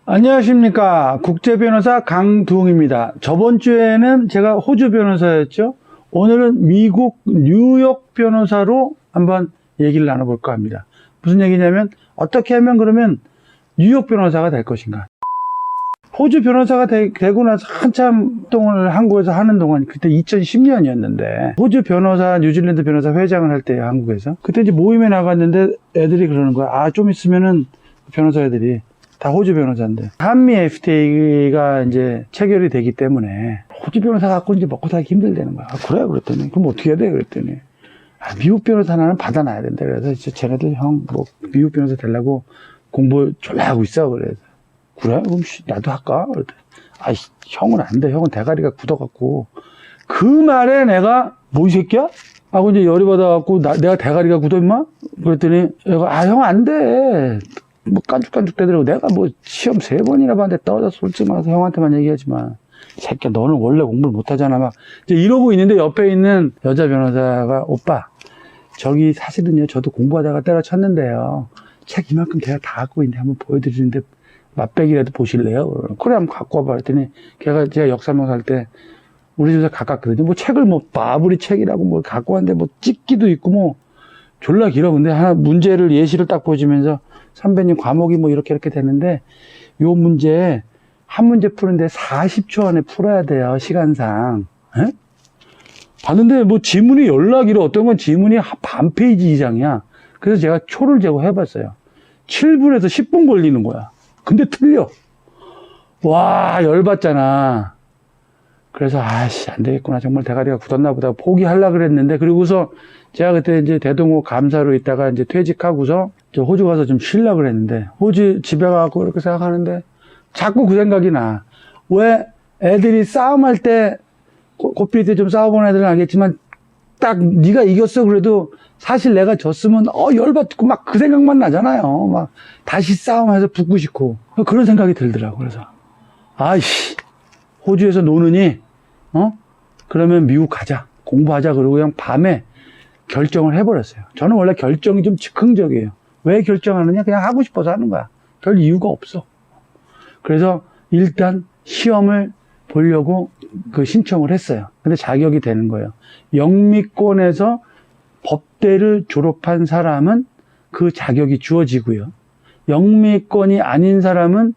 안녕하십니까. 국제변호사 강두웅입니다. 저번 주에는 제가 호주 변호사였죠. 오늘은 미국 뉴욕 변호사로 한번 얘기를 나눠볼까 합니다. 무슨 얘기냐면 어떻게 하면 그러면 뉴욕 변호사가 될 것인가. 호주 변호사가 되고 나서 한참 동안 한국에서 하는 동안, 그때 2010년이었는데 호주 변호사, 뉴질랜드 변호사 회장을 할 때요, 한국에서. 그때 이제 모임에 나갔는데 애들이 그러는 거야. 좀 있으면은 변호사 애들이 다 호주 변호사인데, 한미 FTA가 이제 체결이 되기 때문에 호주 변호사 갖고 이제 먹고 살기 힘들다는 거야. 그래? 그랬더니, 그럼 어떻게 해야 돼? 그랬더니, 미국 변호사 하나는 받아놔야 된다. 그래서 이제 쟤네들 미국 변호사 되려고 공부 졸라 하고 있어. 그래서, 그래? 그럼 나도 할까? 그랬더니, 형은 안 돼. 형은 대가리가 굳어갖고. 그 말에 내가, 뭐 이 새끼야? 하고 이제 열이 받아갖고, 내가 대가리가 굳어, 임마? 그랬더니, 얘가, 형 안 돼. 뭐 깐죽깐죽 대더라고. 내가 뭐 시험 3번이나 봤는데 떨어져서 솔직히 말해서 형한테만 얘기하지만, 새끼야 너는 원래 공부를 못하잖아. 막 이제 이러고 있는데 옆에 있는 여자 변호사가, 오빠 저기 사실은요 저도 공부하다가 때려쳤는데요, 책 이만큼 걔가 다 갖고 있는데 한번 보여드리는데 맛배기라도 보실래요? 그래, 한번 갖고 와봐. 그랬더니 제가 역사모사 할 때 우리 집에서 가깝거든요. 뭐 책을 뭐 바브리 책이라고 뭐 갖고 왔는데 뭐 찍기도 있고 뭐 졸라 길어. 근데 하나 문제를, 예시를 딱 보여주면서, 선배님 과목이 뭐 이렇게 되는데 요 문제 한 문제 푸는데 40초 안에 풀어야 돼요, 시간상. 에? 봤는데 뭐 지문이 연락이로, 어떤 건 지문이 반 페이지 이상이야. 그래서 제가 초를 재고 해봤어요. 7분에서 10분 걸리는 거야. 근데 틀려. 와, 열받잖아. 그래서 안 되겠구나, 정말 대가리가 굳었나 보다 포기하려고 그랬는데, 그리고서 제가 그때 이제 대동호 감사로 있다가 이제 퇴직하고서 저 호주 가서 좀 쉬려고 그랬는데, 호주 집에 가고 이렇게 생각하는데 자꾸 그 생각이 나. 왜 애들이 싸움할 때, 고필 때 좀 싸워본 애들은 알겠지만, 딱 네가 이겼어 그래도 사실 내가 졌으면 열받고 막 그 생각만 나잖아요. 막 다시 싸움해서 붙고 싶고 그런 생각이 들더라고. 그래서 호주에서 노느니 그러면 미국 가자, 공부하자. 그러고 그냥 밤에 결정을 해버렸어요. 저는 원래 결정이 좀 즉흥적이에요. 왜 결정하느냐? 그냥 하고 싶어서 하는 거야. 별 이유가 없어. 그래서 일단 시험을 보려고 신청을 했어요. 근데 자격이 되는 거예요. 영미권에서 법대를 졸업한 사람은 그 자격이 주어지고요. 영미권이 아닌 사람은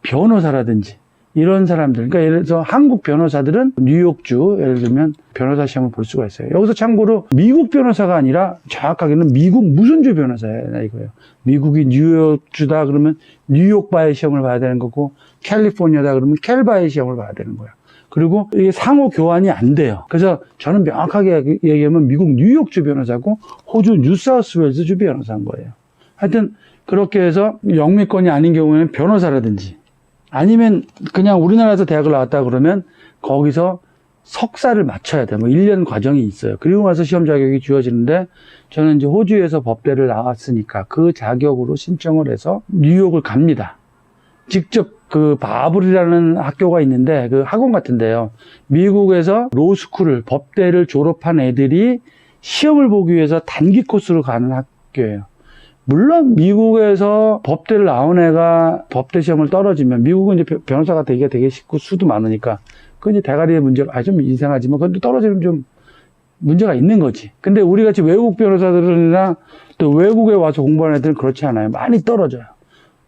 변호사라든지 이런 사람들, 그러니까 예를 들어서 한국 변호사들은 뉴욕주, 예를 들면 변호사 시험을 볼 수가 있어요. 여기서 참고로 미국 변호사가 아니라 정확하게는 미국 무슨 주 변호사야 이거예요. 미국이 뉴욕주다 그러면 뉴욕바의 시험을 봐야 되는 거고, 캘리포니아다 그러면 캘바의 시험을 봐야 되는 거예요. 그리고 이게 상호 교환이 안 돼요. 그래서 저는 명확하게 얘기하면 미국 뉴욕주 변호사고 호주 뉴사우스웨일즈주 변호사인 거예요. 하여튼 그렇게 해서 영미권이 아닌 경우에는 변호사라든지, 아니면 그냥 우리나라에서 대학을 나왔다 그러면 거기서 석사를 마쳐야 돼. 뭐 1년 과정이 있어요. 그리고 나서 시험 자격이 주어지는데, 저는 이제 호주에서 법대를 나왔으니까 그 자격으로 신청을 해서 뉴욕을 갑니다. 직접 바블이라는 학교가 있는데, 그 학원 같은데요. 미국에서 로스쿨을, 법대를 졸업한 애들이 시험을 보기 위해서 단기 코스로 가는 학교예요. 물론 미국에서 법대를 나온 애가 법대 시험을 떨어지면, 미국은 이제 변호사가 되기가 되게 쉽고 수도 많으니까 그 이제 대가리의 문제가 좀 이상하지만, 그건 또 떨어지면 좀 문제가 있는 거지. 근데 우리 같이 외국 변호사들이나 또 외국에 와서 공부하는 애들은 그렇지 않아요. 많이 떨어져요.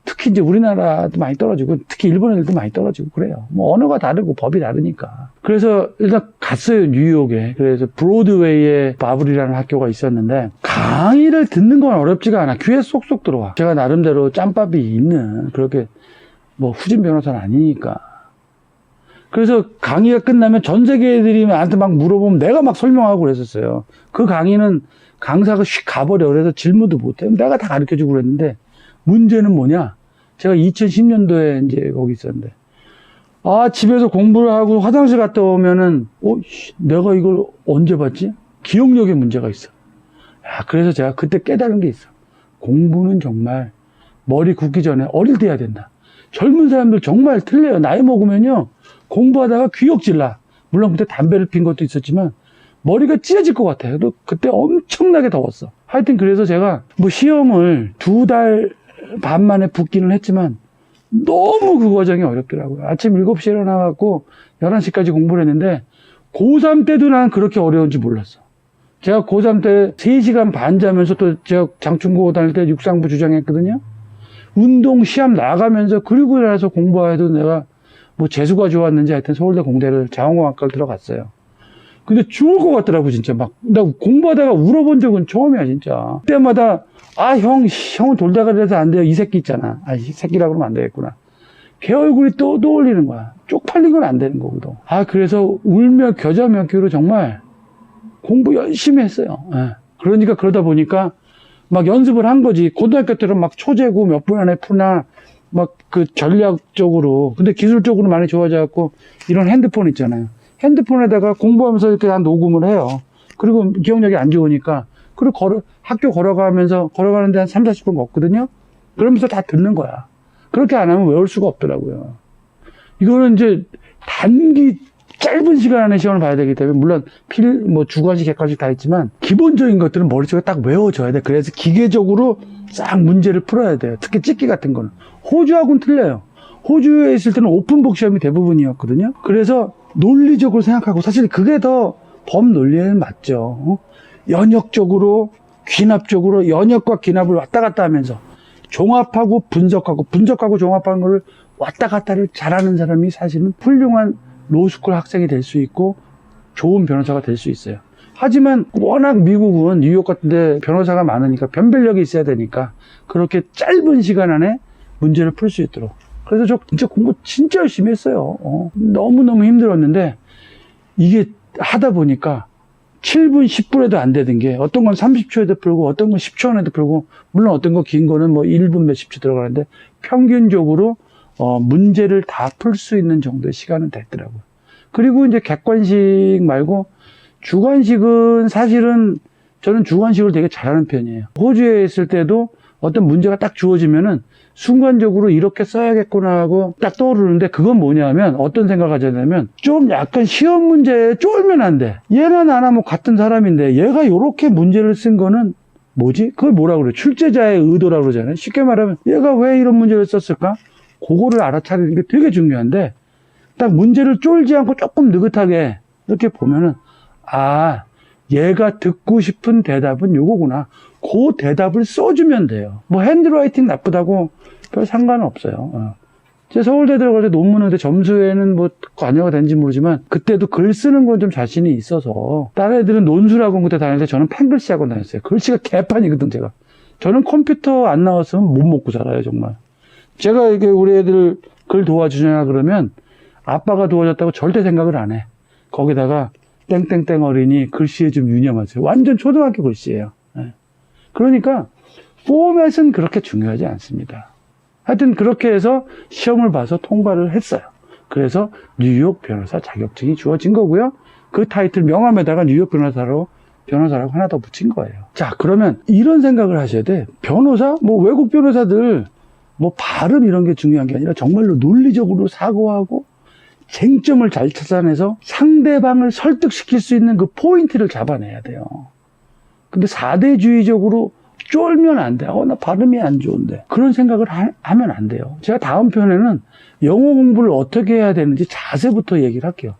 특히 이제 우리나라도 많이 떨어지고, 특히 일본 애들도 많이 떨어지고 그래요. 뭐 언어가 다르고 법이 다르니까. 그래서 일단 갔어요, 뉴욕에. 그래서 브로드웨이에 바블이라는 학교가 있었는데, 강의를 듣는 건 어렵지가 않아. 귀에 쏙쏙 들어와. 제가 나름대로 짬밥이 있는, 그렇게 뭐 후진 변호사는 아니니까. 그래서 강의가 끝나면 전 세계 애들이 나한테 막 물어보면 내가 막 설명하고 그랬었어요. 그 강의는 강사가 휙 가버려. 그래서 질문도 못해. 내가 다 가르쳐주고 그랬는데, 문제는 뭐냐? 제가 2010년도에 이제 거기 있었는데, 집에서 공부를 하고 화장실 갔다 오면은, 내가 이걸 언제 봤지? 기억력에 문제가 있어. 그래서 제가 그때 깨달은 게 있어. 공부는 정말 머리 굳기 전에 어릴 때 해야 된다. 젊은 사람들 정말 틀려요. 나이 먹으면요, 공부하다가 귀역질 나. 물론 그때 담배를 핀 것도 있었지만, 머리가 찢어질 것 같아요. 그때 엄청나게 더웠어. 하여튼 그래서 제가 뭐 시험을 2달 반 만에 붙기는 했지만 너무 그 과정이 어렵더라고요. 아침 7시에 일어나갖고 11시까지 공부를 했는데 고3 때도 난 그렇게 어려운지 몰랐어. 제가 고3 때 3시간 반 자면서 또 제가 장충고 다닐 때 육상부 주장했거든요. 운동 시합 나가면서 그리고 일어나서 공부해도 내가 뭐 재수가 좋았는지 하여튼 서울대 공대를 자원공학과를 들어갔어요. 근데 죽을 것 같더라고 진짜. 막 나 공부하다가 울어본 적은 처음이야 진짜. 그때마다 형은 돌다가리라서 안 돼요. 이 새끼 있잖아. 이 새끼라고 그러면 안 되겠구나. 걔 얼굴이 또 떠올리는 거야. 쪽팔린 건 안 되는 거거든. 그래서 울며 겨자 먹기로 정말 공부 열심히 했어요. 그러니까 그러다 보니까 막 연습을 한 거지. 고등학교 때는 막 초제고 몇 분 안에 푸나 막 그 전략적으로. 근데 기술적으로 많이 좋아져갖고 이런 핸드폰 있잖아요. 핸드폰에다가 공부하면서 이렇게 다 녹음을 해요. 그리고 기억력이 안 좋으니까. 그리고 학교 걸어가는데 한 3, 40분 걷거든요. 그러면서 다 듣는 거야. 그렇게 안 하면 외울 수가 없더라고요. 이거는 이제 단기 짧은 시간 안에 시험을 봐야 되기 때문에 물론 주관식, 객관식 다 있지만 기본적인 것들은 머릿속에 딱 외워져야 돼. 그래서 기계적으로 싹 문제를 풀어야 돼요. 특히 찍기 같은 거는. 호주하고는 틀려요. 호주에 있을 때는 오픈북 시험이 대부분이었거든요. 그래서 논리적으로 생각하고 사실 그게 더 범논리에는 맞죠. 연역적으로 귀납적으로 연역과 귀납을 왔다 갔다 하면서 종합하고 분석하고 종합하는 거를 왔다 갔다를 잘하는 사람이 사실은 훌륭한 로스쿨 학생이 될 수 있고 좋은 변호사가 될 수 있어요. 하지만 워낙 미국은 뉴욕 같은 데 변호사가 많으니까 변별력이 있어야 되니까 그렇게 짧은 시간 안에 문제를 풀 수 있도록. 그래서 저 진짜 공부 진짜 열심히 했어요. 너무너무 힘들었는데 이게 하다 보니까 7분, 10분에도 안 되는 게 어떤 건 30초에도 풀고 어떤 건 10초 안에도 풀고 물론 어떤 거 긴 거는 뭐 1분 몇십 초 들어가는데 평균적으로 문제를 다 풀 수 있는 정도의 시간은 됐더라고요. 그리고 이제 객관식 말고 주관식은 사실은 저는 주관식을 되게 잘하는 편이에요. 호주에 있을 때도 어떤 문제가 딱 주어지면은 순간적으로 이렇게 써야겠구나 하고 딱 떠오르는데 그건 뭐냐면 어떤 생각을 하냐면 좀 약간 시험 문제에 쫄면 안 돼. 얘나 나나 뭐 같은 사람인데 얘가 이렇게 문제를 쓴 거는 뭐지? 그걸 뭐라고 그래? 출제자의 의도라고 그러잖아요. 쉽게 말하면 얘가 왜 이런 문제를 썼을까? 그거를 알아차리는 게 되게 중요한데 딱 문제를 쫄지 않고 조금 느긋하게 이렇게 보면은 얘가 듣고 싶은 대답은 요거구나. 그 대답을 써주면 돼요. 뭐 핸드라이팅 나쁘다고 별 상관은 없어요. 제 서울대 들어갈 때 논문인데 점수에는 뭐 관여가 된지 모르지만 그때도 글 쓰는 건 좀 자신이 있어서 다른 애들은 논술학원 그때 다닐 때 저는 펜글씨 학원 다녔어요. 글씨가 개판이거든 제가. 저는 컴퓨터 안 나왔으면 못 먹고 살아요 정말. 제가 이게 우리 애들 글 도와주냐 그러면 아빠가 도와줬다고 절대 생각을 안 해. 거기다가 땡땡땡 어린이 글씨에 좀 유념하세요. 완전 초등학교 글씨예요. 그러니까 포맷은 그렇게 중요하지 않습니다. 하여튼 그렇게 해서 시험을 봐서 통과를 했어요. 그래서 뉴욕 변호사 자격증이 주어진 거고요. 그 타이틀 명함에다가 뉴욕 변호사라고 하나 더 붙인 거예요. 자, 그러면 이런 생각을 하셔야 돼. 변호사? 뭐 외국 변호사들 뭐 발음 이런 게 중요한 게 아니라 정말로 논리적으로 사고하고 쟁점을 잘 찾아내서 상대방을 설득시킬 수 있는 그 포인트를 잡아내야 돼요. 근데 4대주의적으로 쫄면 안 돼. 나 발음이 안 좋은데. 그런 생각을 하면 안 돼요. 제가 다음 편에는 영어 공부를 어떻게 해야 되는지 자세부터 얘기를 할게요.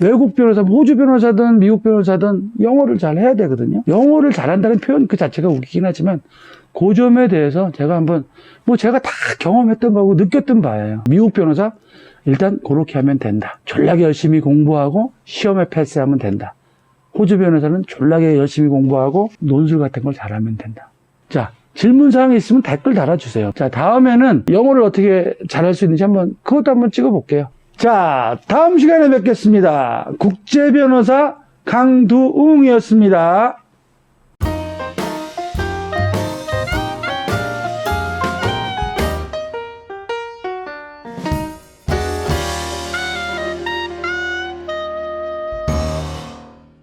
외국 변호사, 호주 변호사든 미국 변호사든 영어를 잘 해야 되거든요. 영어를 잘한다는 표현 그 자체가 웃기긴 하지만 그 점에 대해서 제가 한번 제가 다 경험했던 거고 느꼈던 바예요. 미국 변호사 일단 그렇게 하면 된다. 졸라게 열심히 공부하고 시험에 패스하면 된다. 호주 변호사는 졸라게 열심히 공부하고 논술 같은 걸 잘하면 된다. 자, 질문사항이 있으면 댓글 달아주세요. 자, 다음에는 영어를 어떻게 잘할 수 있는지 그것도 한번 찍어볼게요. 자, 다음 시간에 뵙겠습니다. 국제변호사 강두웅이었습니다.